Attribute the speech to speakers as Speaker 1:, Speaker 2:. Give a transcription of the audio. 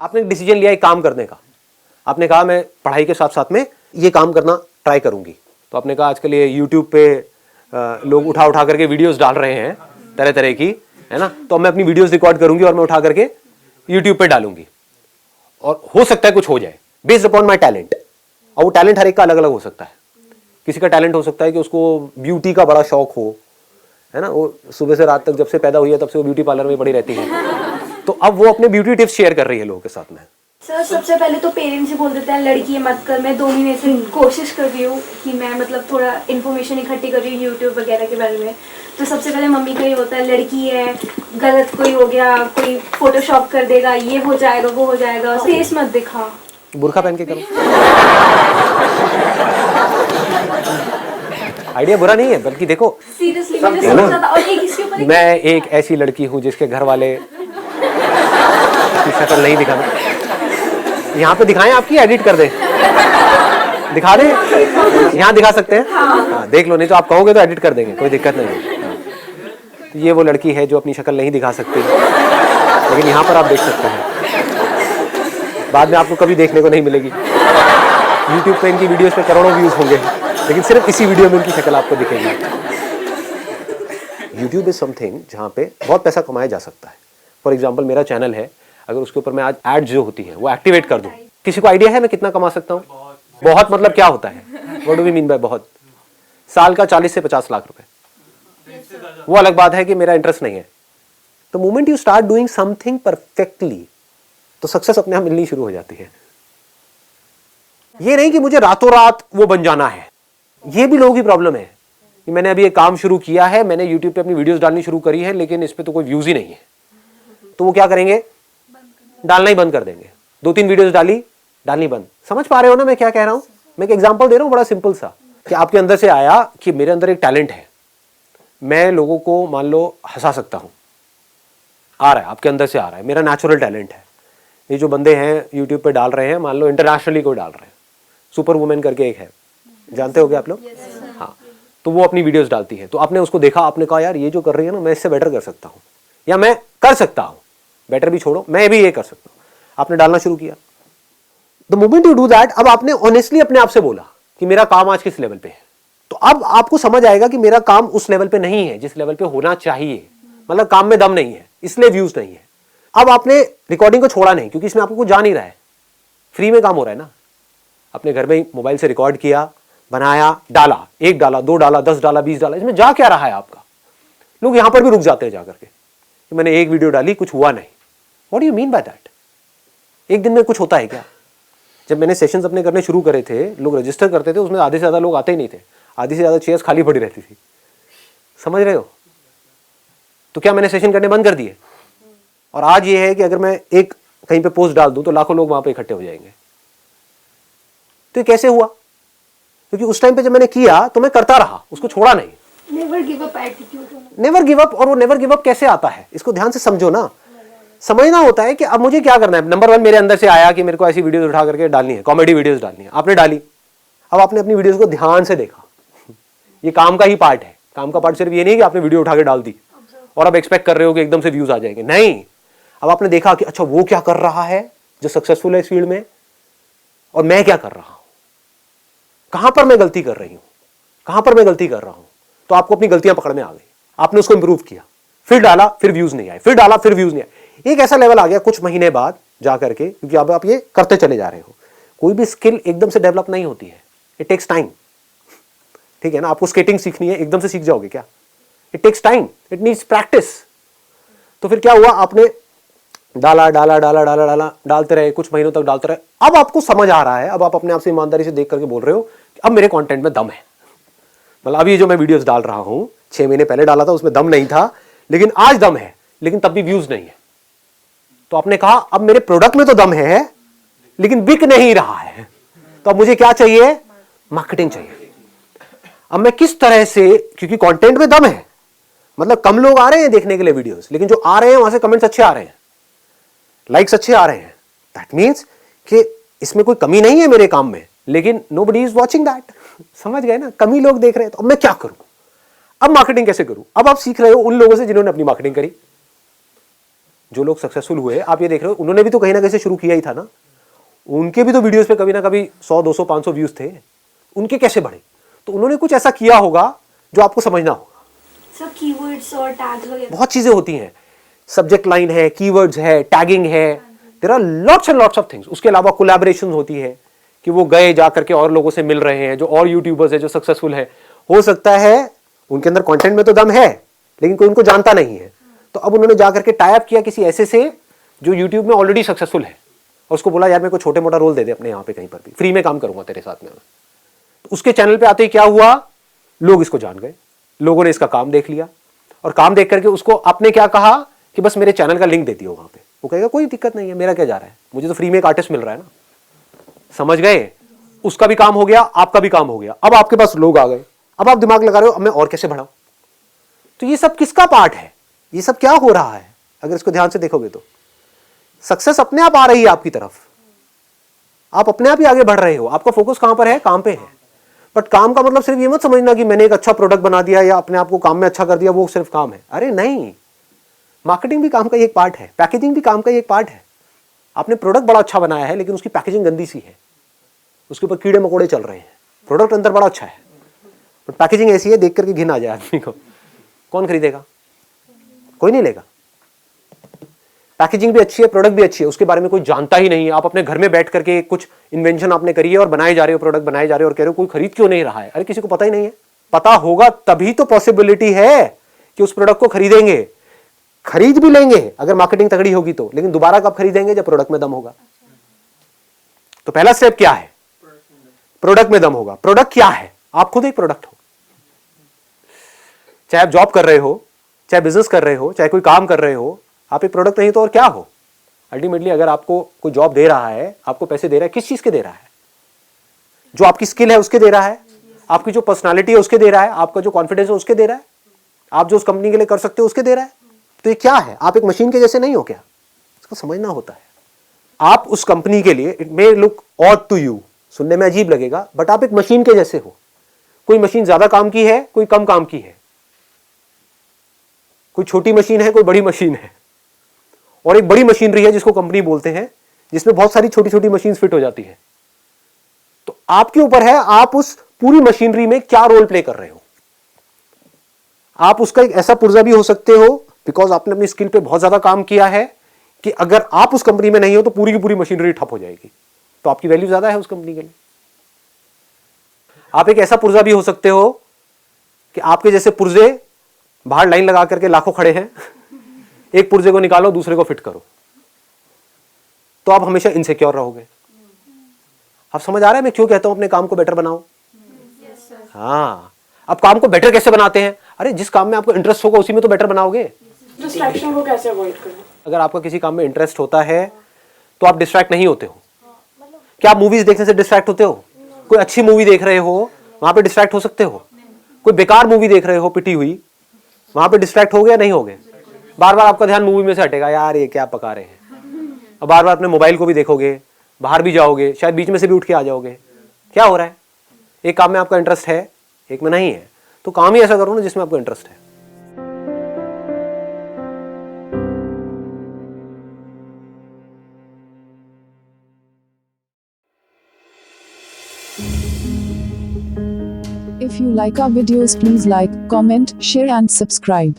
Speaker 1: आपने डिसीजन लिया एक काम करने का, आपने कहा मैं पढ़ाई के साथ साथ में ये काम करना ट्राई करूंगी। तो आपने कहा आजकल ये यूट्यूब पे लोग उठा उठा करके वीडियोस डाल रहे हैं तरह तरह की, है ना, तो मैं अपनी वीडियोस रिकॉर्ड करूंगी और मैं उठा करके यूट्यूब पे डालूंगी और हो सकता है कुछ हो जाए बेस्ड अपॉन माई टैलेंट। और वो टैलेंट हर एक का अलग अलग हो सकता है। किसी का टैलेंट हो सकता है कि उसको ब्यूटी का बड़ा शौक हो, है ना, वो सुबह से रात तक जब से पैदा हुई है तब से वो ब्यूटी पार्लर में पड़ी रहती है, तो अब वो अपने ब्यूटी टिप्स शेयर कर रही है लोगों के साथ में।
Speaker 2: सर सबसे पहले तो पेरेंट्स ही बोल देते हैं लड़की है मत कर। मैं 2 महीने से कोशिश कर रही हूँ कि मैं मतलब थोड़ा इन्फॉर्मेशन इकट्ठी कर रही हूँ यूट्यूब वगैरह के बारे में। तो सबसे पहले मम्मी का ही होता है लड़की है, गलत कोई हो गया, कोई फोटोशॉप कर देगा, ये हो जाएगा वो हो जाएगा, फेस मत दिखा,
Speaker 1: बुर्का पहन के करो। आइडिया बुरा नहीं है, बल्कि देखो
Speaker 2: सीरियसली मैंने सोचा था। और एक इसके ऊपर
Speaker 1: मैं एक ऐसी लड़की हूँ जिसके घर वाले की शक्ल नहीं दिखाना। यहाँ पे दिखाएं, आपकी एडिट कर दें, दिखा दें, यहाँ दिखा सकते हैं। हाँ, देख लो, नहीं तो आप कहोगे तो एडिट कर देंगे, कोई दिक्कत नहीं है। हाँ। तो ये वो लड़की है जो अपनी शक्ल नहीं दिखा सकती, लेकिन यहाँ पर आप देख सकते हैं। बाद में आपको कभी देखने को नहीं मिलेगी। यूट्यूब पे इनकी वीडियोस पे करोड़ों व्यूज होंगे, लेकिन सिर्फ इसी वीडियो में इनकी शक्ल आपको दिखेगी। यूट्यूब इज समथिंग जहाँ पे बहुत पैसा कमाया जा सकता है। फॉर एग्जाम्पल मेरा चैनल है, अगर उसके ऊपर मैं आज एड जो होती है वो एक्टिवेट कर दूं, किसी को आइडिया है मैं कितना कमा सकता हूँ? बहुत मतलब क्या होता है? What do we mean by बहुत? साल का 40 से 50 लाख रुपए। वो अलग बात है कि मेरा इंटरेस्ट नहीं है। The moment you start doing something perfectly, तो सक्सेस अपने आप मिलनी शुरू हो जाती है। ये नहीं कि मुझे रातों रात वो बन जाना है। ये भी लोगों की प्रॉब्लम है कि मैंने अभी एक काम शुरू किया है, मैंने यूट्यूब पे अपनी वीडियोस डालनी शुरू करी है, लेकिन इस पे तो कोई व्यूज ही नहीं है। तो वो क्या करेंगे? डालना ही बंद कर देंगे। 2-3 वीडियोस डालनी बंद। समझ पा रहे हो ना मैं क्या कह रहा हूं? मैं एक एग्जांपल दे रहा हूं बड़ा सिंपल सा, कि आपके अंदर से आया कि मेरे अंदर एक टैलेंट है, मैं लोगों को मान लो हंसा सकता हूं। आ रहा है, आपके अंदर से आ रहा है, मेरा नेचुरल टैलेंट है। ये जो बंदे हैं यूट्यूब पे डाल रहे हैं, मान लो इंटरनेशनली कोई डाल रहे हैं, सुपर वुमेन करके एक है, जानते होगे आप लोग? हाँ, तो वो अपनी वीडियोस डालती है। तो आपने उसको देखा, आपने कहा यार ये जो कर रही है ना, मैं इससे बेटर कर सकता हूँ, या मैं कर सकता हूँ। बेटर भी छोड़ो, मैं भी ये कर सकता हूँ। आपने डालना शुरू किया। The moment you do that, अब आपने ऑनेस्टली अपने आप से बोला कि मेरा काम आज किस लेवल पे है, तो अब आपको समझ आएगा कि मेरा काम उस लेवल पे नहीं है जिस लेवल पे होना चाहिए। मतलब काम में दम नहीं है, इसलिए व्यूज नहीं है। अब आपने रिकॉर्डिंग को छोड़ा नहीं, क्योंकि इसमें आपको कुछ जा नहीं रहा है, फ्री में काम हो रहा है ना। अपने घर में मोबाइल से रिकॉर्ड किया, बनाया, डाला, 1 डाला, 2 डाला, 10 डाला, 20 डाला, इसमें जा क्या रहा है आपका? लोग यहां पर भी रुक जाते हैं जाकर के कि मैंने 1 वीडियो डाली, कुछ हुआ नहीं। What do you mean by that? एक दिन में कुछ होता है क्या? जब मैंने सेशंस अपने करने शुरू करे थे, लोग रजिस्टर करते थे, उसमें आधे से ज्यादा लोग आते ही नहीं थे, आधी से ज्यादा चेयर्स खाली पड़ी रहती थी। समझ रहे हो? तो क्या मैंने सेशन करने बंद कर दिए? और आज ये है कि अगर मैं एक कहीं पे पोस्ट डाल दूं तो लाखों लोग वहां पे इकट्ठे हो जाएंगे। तो ये कैसे हुआ? क्योंकि उस टाइम पे जब मैंने किया तो मैं करता रहा, उसको छोड़ा नहीं।
Speaker 2: Never give up attitude.
Speaker 1: Never give up. और वो नेवर गिव अप कैसे आता है, इसको ध्यान से समझो ना। समझना होता है कि अब मुझे क्या करना है। नंबर 1 मेरे अंदर से आया कि मेरे को ऐसी वीडियोस उठा करके डालनी है, कॉमेडी वीडियोस डालनी है। आपने डाली, अब आपने अपनी वीडियोस को ध्यान से देखा। ये काम का ही पार्ट है। काम का पार्ट सिर्फ ये नहीं कि आपने वीडियो उठा के डाल दी और अब एक्सपेक्ट कर रहे हो कि एकदम से व्यूज आ जाएंगे। नहीं, अब आपने देखा कि अच्छा वो क्या कर रहा है जो सक्सेसफुल है इस फील्ड में, और मैं क्या कर रहा हूं, कहां पर मैं गलती कर रही हूं, कहां पर मैं गलती कर रहा हूं। तो आपको अपनी गलतियां पकड़ में आ गई, आपने उसको इंप्रूव किया, फिर डाला, फिर व्यूज नहीं आए, फिर डाला, फिर व्यूज नहीं आए। एक ऐसा लेवल आ गया कुछ महीने बाद जाकर के, क्योंकि अब आप ये करते चले जा रहे हो। कोई भी स्किल एकदम से डेवलप नहीं होती है, इट टेक्स टाइम। ठीक है ना? आपको स्केटिंग सीखनी है, एकदम से सीख जाओगे क्या? It takes time, it needs practice. तो फिर क्या हुआ, आपने डाला डाला डाला डाला डाला डालते रहे, कुछ महीनों तक डालते रहे। अब आपको समझ आ रहा है, अब आप अपने आप से ईमानदारी से देख करके बोल रहे हो कि अब मेरे कंटेंट में दम है। मतलब अभी जो मैं वीडियोस डाल रहा हूं, 6 महीने पहले डाला था, उसमें दम नहीं था, लेकिन आज दम है, लेकिन तब भी व्यूज नहीं है। तो आपने कहा अब मेरे प्रोडक्ट में तो दम है, लेकिन बिक नहीं रहा है। तो अब मुझे क्या चाहिए? मार्केटिंग चाहिए। अब मैं किस तरह से, क्योंकि कंटेंट में दम है, मतलब कम लोग आ रहे हैं देखने के लिए वीडियोस, लेकिन जो आ रहे हैं वहां से कमेंट्स अच्छे आ रहे हैं, लाइक्स अच्छे आ रहे हैं। दैट मीन्स कि इसमें कोई कमी नहीं है मेरे काम में, लेकिन नोबडी इज वॉचिंग दैट। समझ गए ना? कमी लोग देख रहे हैं, तो अब मैं क्या करूं? अब मार्केटिंग कैसे करूं? अब आप सीख रहे हो उन लोगों से जिन्होंने अपनी मार्केटिंग करी। जो लोग सक्सेसफुल हुए, आप ये देख रहे हो, उन्होंने भी तो कहीं ना कहीं से शुरू किया ही था ना। उनके भी तो वीडियोस पे कभी ना कभी 100, 200, 500 व्यूज थे, उनके कैसे बढ़े? तो उन्होंने कुछ ऐसा किया होगा जो आपको समझना होगा।
Speaker 2: सब कीवर्ड्स और टैग्स वगैरह
Speaker 1: बहुत चीजें होती हैं, सब्जेक्ट लाइन है, कीवर्ड्स है, टैगिंग है, there are lots and lots of things. उसके अलावा कोलैबोरेशन होती है कि वो गए जा करके और लोगों से मिल रहे हैं, जो और यूट्यूबर्स है जो सक्सेसफुल है। हो सकता है उनके अंदर कंटेंट में तो दम है, लेकिन कोई उनको जानता नहीं है, तो अब उन्होंने जा करके टाई अप किया किसी ऐसे से जो यूट्यूब में ऑलरेडी सक्सेसफुल है, और उसको बोला यार मेरे को छोटे मोटा रोल दे दे अपने यहाँ पे कहीं पर भी, फ्री में काम करूंगा तेरे साथ में। तो उसके चैनल पे आते ही क्या हुआ, लोग इसको जान गए, लोगों ने इसका काम देख लिया, और काम देख करके उसको आपने क्या कहा कि बस मेरे चैनल का लिंक दे दियो वहां पे। वो कहेगा कोई दिक्कत नहीं है, मेरा क्या जा रहा है, मुझे तो फ्री में एक आर्टिस्ट मिल रहा है ना। समझ गए? उसका भी काम हो गया, आपका भी काम हो गया। अब आपके पास लोग आ गए, अब आप दिमाग लगा रहे हो अब मैं और कैसे बढ़ाऊं। तो ये सब किसका पार्ट है, ये सब क्या हो रहा है? अगर इसको ध्यान से देखोगे तो सक्सेस अपने आप आ रही है आपकी तरफ, आप अपने आप ही आगे बढ़ रहे हो। आपका फोकस कहां पर है? काम पे है। बट काम का मतलब सिर्फ ये मत समझना कि मैंने एक अच्छा प्रोडक्ट बना दिया या अपने आप को काम में अच्छा कर दिया, वो सिर्फ काम है। अरे नहीं, मार्केटिंग भी काम का एक पार्ट है, पैकेजिंग भी काम का एक पार्ट है। आपने प्रोडक्ट बड़ा अच्छा बनाया है लेकिन उसकी पैकेजिंग गंदी सी है, उसके ऊपर कीड़े मकोड़े चल रहे हैं। प्रोडक्ट अंदर बड़ा अच्छा है बट पैकेजिंग ऐसी है देख करके घिन आ जाए आदमी को। कौन खरीदेगा? कोई नहीं लेगा। पैकेजिंग भी अच्छी है, प्रोडक्ट भी अच्छी है, उसके बारे में कोई जानता ही नहीं है। आप अपने घर में बैठ करके कुछ इन्वेंशन आपने करी है और बनाए जा रहे हो, प्रोडक्ट बनाए जा रहे हो, और कह रहे हो कोई खरीद क्यों नहीं रहा है। अरे किसी को पता ही नहीं है। पता होगा तभी तो पॉसिबिलिटी है कि उस प्रोडक्ट को खरीदेंगे। खरीद भी लेंगे अगर मार्केटिंग तगड़ी होगी तो, लेकिन दोबारा कब खरीदेंगे? जब प्रोडक्ट में दम होगा। तो पहला स्टेप क्या है? प्रोडक्ट में दम होगा। प्रोडक्ट क्या है? आप खुद एक प्रोडक्ट हो। चाहे आप जॉब कर रहे हो, चाहे बिजनेस कर रहे हो, चाहे कोई काम कर रहे हो, आप एक प्रोडक्ट नहीं तो और क्या हो? अल्टीमेटली अगर आपको कोई जॉब दे रहा है, आपको पैसे दे रहा है, किस चीज के दे रहा है? जो आपकी स्किल है उसके दे रहा है, आपकी जो पर्सनालिटी है उसके दे रहा है, आपका जो कॉन्फिडेंस है उसके दे रहा है, आप जो उस कंपनी के लिए कर सकते हो उसके दे रहा है। तो ये क्या है? आप एक मशीन के जैसे नहीं हो क्या? इसको समझना होता है। आप उस कंपनी के लिए, it may look odd to you, सुनने में अजीब लगेगा, बट आप एक मशीन के जैसे हो। कोई मशीन ज्यादा काम की है, कोई कम काम की है, कोई छोटी मशीन है, कोई बड़ी मशीन है, और एक बड़ी मशीनरी है जिसको कंपनी बोलते हैं, जिसमें बहुत सारी छोटी छोटी मशीन फिट हो जाती है। तो आपके ऊपर है आप उस पूरी मशीनरी में क्या रोल प्ले कर रहे हो। आप उसका एक ऐसा पुर्जा भी हो सकते हो बिकॉज आपने अपनी स्किल पे बहुत ज्यादा काम किया है कि अगर आप उस कंपनी में नहीं हो तो पूरी की पूरी मशीनरी ठप हो जाएगी, तो आपकी वैल्यू ज्यादा है उस कंपनी के लिए। आप एक ऐसा पुर्जा भी हो सकते हो कि आपके जैसे पुर्जे बाहर लाइन लगा करके लाखों खड़े हैं, एक पुर्जे को निकालो दूसरे को फिट करो, तो आप हमेशा इनसिक्योर रहोगे। आप समझ आ रहा है मैं क्यों कहता हूं अपने काम को बेटर बनाओ? हाँ, अब काम को बेटर कैसे बनाते हैं? अरे जिस काम में आपको इंटरेस्ट होगा उसी में तो बेटर बनाओगे।
Speaker 3: डिस्ट्रैक्शन को कैसे अवॉइड करें?
Speaker 1: अगर आपका किसी काम में इंटरेस्ट होता है तो आप डिस्ट्रैक्ट नहीं होते हो। क्या आप मूवीज देखने से डिस्ट्रैक्ट होते हो? कोई अच्छी मूवी देख रहे हो वहां पे डिस्ट्रैक्ट हो सकते हो? कोई बेकार मूवी देख रहे हो पिटी हुई, वहां पे डिस्ट्रैक्ट हो गया नहीं हो गए? बार बार आपका ध्यान मूवी में से हटेगा, यार ये क्या पका रहे हैं। अब बार बार अपने मोबाइल को भी देखोगे, बाहर भी जाओगे, शायद बीच में से भी उठ के आ जाओगे। क्या हो रहा है? एक काम में आपका इंटरेस्ट है, एक में नहीं है, तो काम ही ऐसा करो ना जिसमें आपको इंटरेस्ट है।
Speaker 4: If you like our videos, please like, comment, share and subscribe.